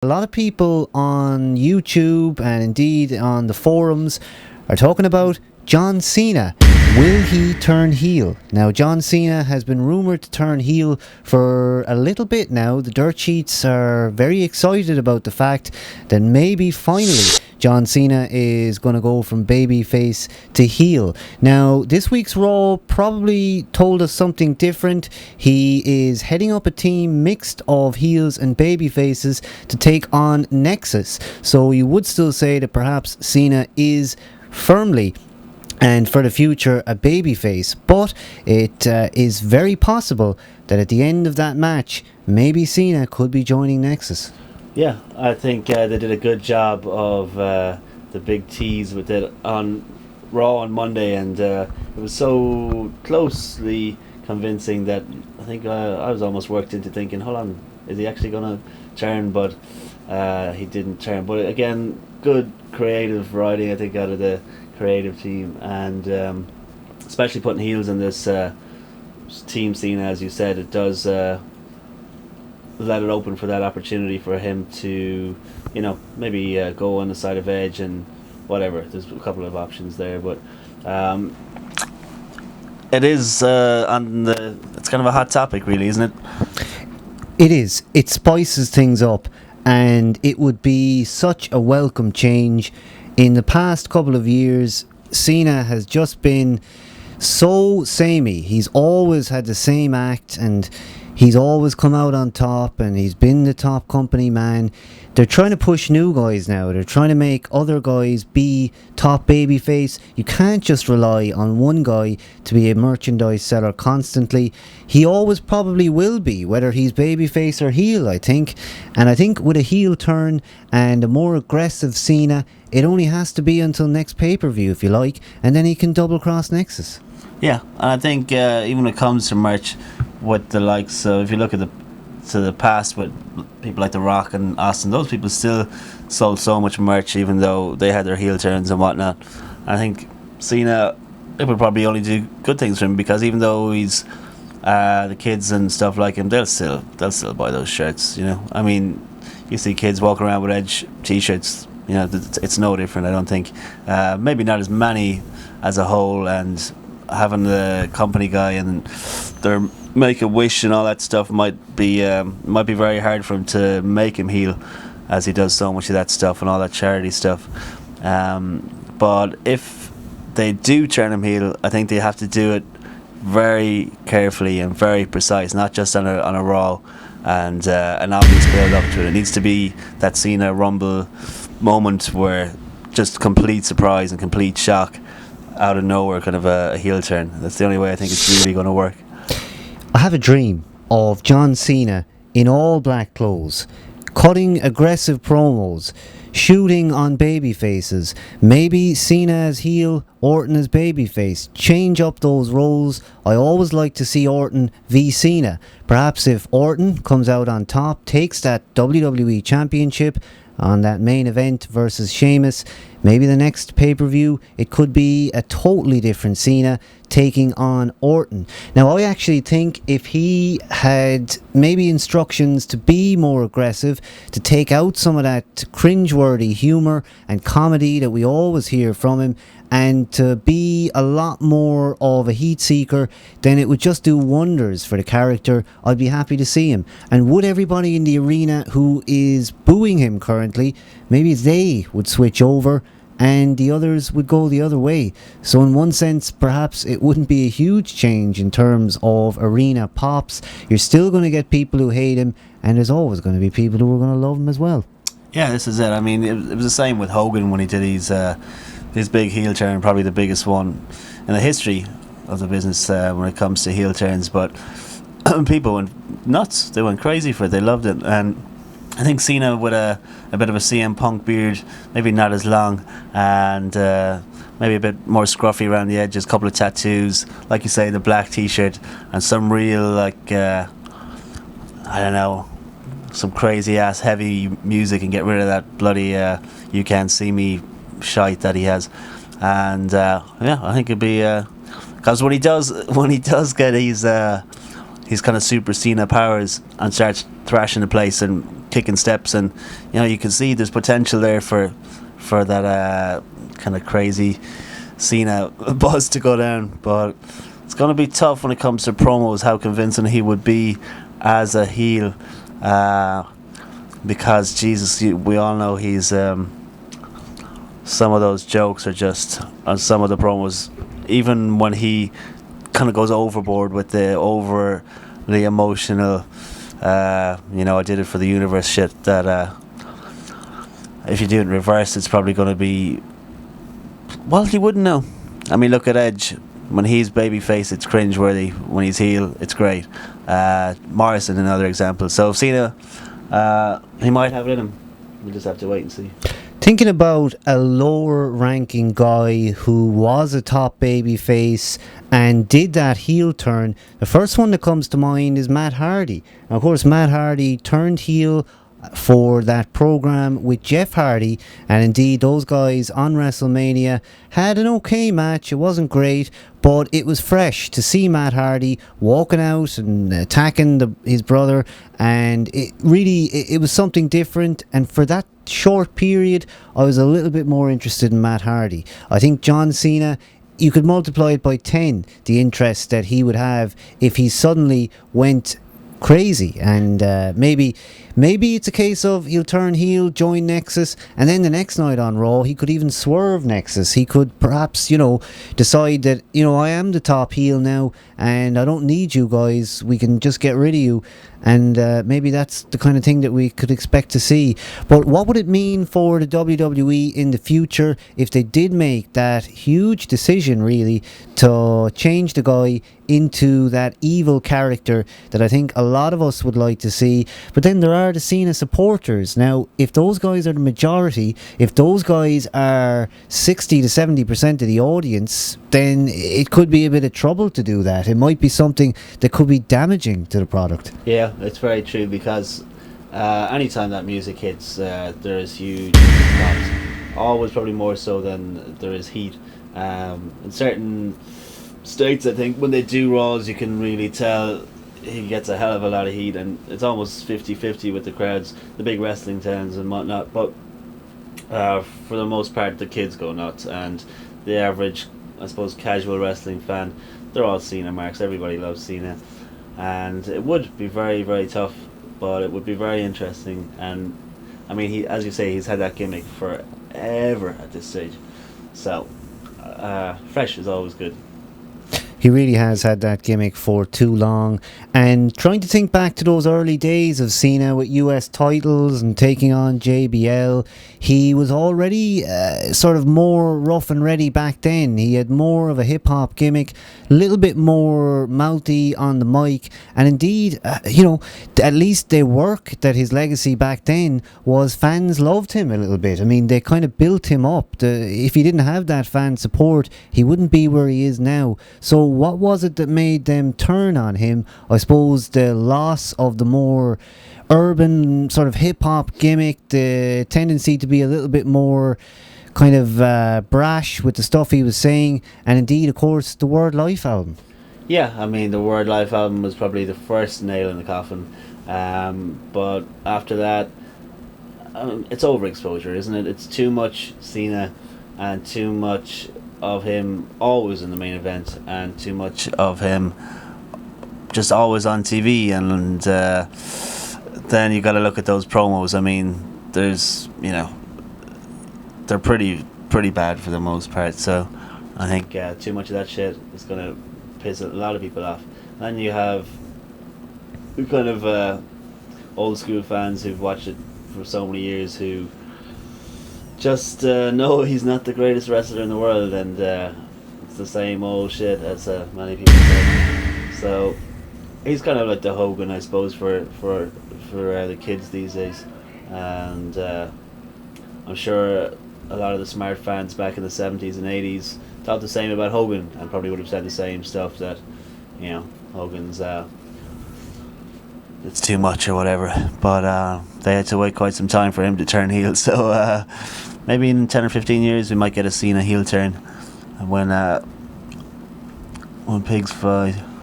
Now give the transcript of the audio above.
A lot of people on YouTube and indeed on the forums are talking about John Cena. Will he turn heel? Now, John Cena has been rumoured to turn heel for a little bit now. The dirt sheets are very excited about the fact that maybe finally John Cena is going to go from babyface to heel. Now, this week's Raw probably told us something different. He is heading up a team mixed of heels and babyfaces to take on Nexus. So you would still say that perhaps Cena is firmly and for the future a babyface, but it is very possible that at the end of that match maybe Cena could be joining Nexus. Yeah, I think they did a good job of the big tease with it on Raw on Monday, and it was so closely convincing that I think I was almost worked into thinking, hold on, is he actually going to turn? But he didn't turn. But again, good creative writing, I think, out of the creative team, and especially putting heels in this team scene, as you said, it does let it open for that opportunity for him to, maybe go on the side of Edge and whatever. There's a couple of options there, but it is it's kind of a hot topic, really, isn't it? It is. It spices things up, and it would be such a welcome change. In the past couple of years, Cena has just been so samey. He's always had the same act, and he's always come out on top, and he's been the top company man. They're trying to push new guys now. They're trying to make other guys be top babyface. You can't just rely on one guy to be a merchandise seller constantly. He always probably will be, whether he's babyface or heel, I think. And I think with a heel turn and a more aggressive Cena, it only has to be until next pay-per-view, if you like, and then he can double-cross Nexus. Yeah, and I think even when it comes to merch, with the likes of, if you look at the past with people like The Rock and Austin, those people still sold so much merch even though they had their heel turns and whatnot. I think Cena, it would probably only do good things for him, because even though he's the kids and stuff like him, they'll still buy those shirts. I mean, you see kids walking around with Edge t-shirts. It's no different, I don't think. Maybe not as many as a whole, and having the company guy and their Make-A-Wish and all that stuff might be very hard for him to make him heel, as he does so much of that stuff and all that charity stuff. But if they do turn him heel, I think they have to do it very carefully and very precise, not just on a Raw and an obvious build up to it. It needs to be that Cena Rumble moment where just complete surprise and complete shock out of nowhere, kind of a heel turn. That's the only way I think it's really going to work. I have a dream of John Cena in all black clothes, cutting aggressive promos, shooting on baby faces. Maybe Cena as heel, Orton as babyface. Change up those roles. I always like to see Orton v Cena. Perhaps if Orton comes out on top, takes that WWE Championship on that main event versus Sheamus, maybe the next pay-per-view it could be a totally different Cena taking on Orton. Now, I actually think if he had maybe instructions to be more aggressive, to take out some of that cringeworthy humour and comedy that we always hear from him, and to be a lot more of a heat seeker, then it would just do wonders for the character. I'd be happy to see him. And would everybody in the arena who is booing him currently, maybe they would switch over and the others would go the other way. So in one sense, perhaps it wouldn't be a huge change in terms of arena pops. You're still going to get people who hate him, and there's always going to be people who are going to love him as well. Yeah, this is it. I mean, it was the same with Hogan when he did his big heel turn, probably the biggest one in the history of the business when it comes to heel turns. But people went nuts. They went crazy for it. They loved it. And I think Cena with a bit of a CM Punk beard, maybe not as long, and maybe a bit more scruffy around the edges, a couple of tattoos, like you say, the black t-shirt, and some real, I don't know, some crazy ass heavy music, and get rid of that bloody You Can't See Me shite that he has. And I think it'd be because when he does get his his kind of Super Cena powers and starts thrashing the place and kicking steps, and you can see there's potential there for that kind of crazy Cena buzz to go down. But it's going to be tough when it comes to promos, how convincing he would be as a heel, because Jesus, we all know he's some of those jokes are just on some of the promos, even when he kind of goes overboard with the overly emotional I did it for the universe shit, that if you do it in reverse it's probably going to be, well, you wouldn't know. I mean, look at Edge. When he's babyface, it's cringeworthy. When he's heel, it's great. Morrison, another example. So Cena, he might have it in him. We'll just have to wait and see. Thinking about a lower ranking guy who was a top babyface and did that heel turn, the first one that comes to mind is Matt Hardy. Now, of course, Matt Hardy turned heel for that program with Jeff Hardy, and indeed those guys on WrestleMania had an okay match. It wasn't great, but it was fresh to see Matt Hardy walking out and attacking his brother, and it was something different. And for that short period, I was a little bit more interested in Matt Hardy. I think John Cena, you could multiply it by 10, the interest that he would have if he suddenly went crazy, and maybe it's a case of he'll turn heel, join Nexus, and then the next night on Raw he could even swerve Nexus. He could perhaps decide that I am the top heel now and I don't need you guys, we can just get rid of you, and maybe that's the kind of thing that we could expect to see. But what would it mean for the WWE in the future if they did make that huge decision really to change the guy into that evil character that I think a lot of us would like to see? But then there are the Cena supporters. Now, if those guys are the majority, if those guys are 60 to 70% of the audience, then it could be a bit of trouble to do that. It might be something that could be damaging to the product. Yeah, it's very true, because anytime that music hits, there is huge drops. Always, probably more so than there is heat. In certain states, I think, when they do Raws, you can really tell he gets a hell of a lot of heat, and it's almost 50-50 with the crowds, the big wrestling towns and whatnot. But for the most part, the kids go nuts, and the average, I suppose, casual wrestling fan, they're all Cena marks. Everybody loves Cena, and it would be very, very tough, but it would be very interesting. And I mean, as you say, he's had that gimmick forever at this stage, so fresh is always good. He really has had that gimmick for too long. And trying to think back to those early days of Cena with US titles and taking on JBL, he was already sort of more rough and ready back then. He had more of a hip-hop gimmick, a little bit more mouthy on the mic, and indeed, at least the work that his legacy back then was, fans loved him a little bit. I mean, they kind of built him up. If he didn't have that fan support, he wouldn't be where he is now. So what was it that made them turn on him? I suppose the loss of the more urban sort of hip-hop gimmick, the tendency to be a little bit more kind of brash with the stuff he was saying, and indeed, of course, the Word Life album. Yeah, I mean, the Word Life album was probably the first nail in the coffin, but after that, it's overexposure, isn't it? It's too much Cena and too much of him always in the main event, and too much of him just always on TV, and then you got to look at those promos. I mean, there's they're pretty bad for the most part, so I think too much of that shit is going to piss a lot of people off. Then you have kind of old school fans who've watched it for so many years, who just know he's not the greatest wrestler in the world, and it's the same old shit, as many people say. So he's kind of like the Hogan, I suppose, for the kids these days, and I'm sure a lot of the smart fans back in the 70s and 80s thought the same about Hogan, and probably would have said the same stuff, that Hogan's it's too much or whatever, but they had to wait quite some time for him to turn heel, so maybe in 10 or 15 years we might get a Cena heel turn when pigs fly.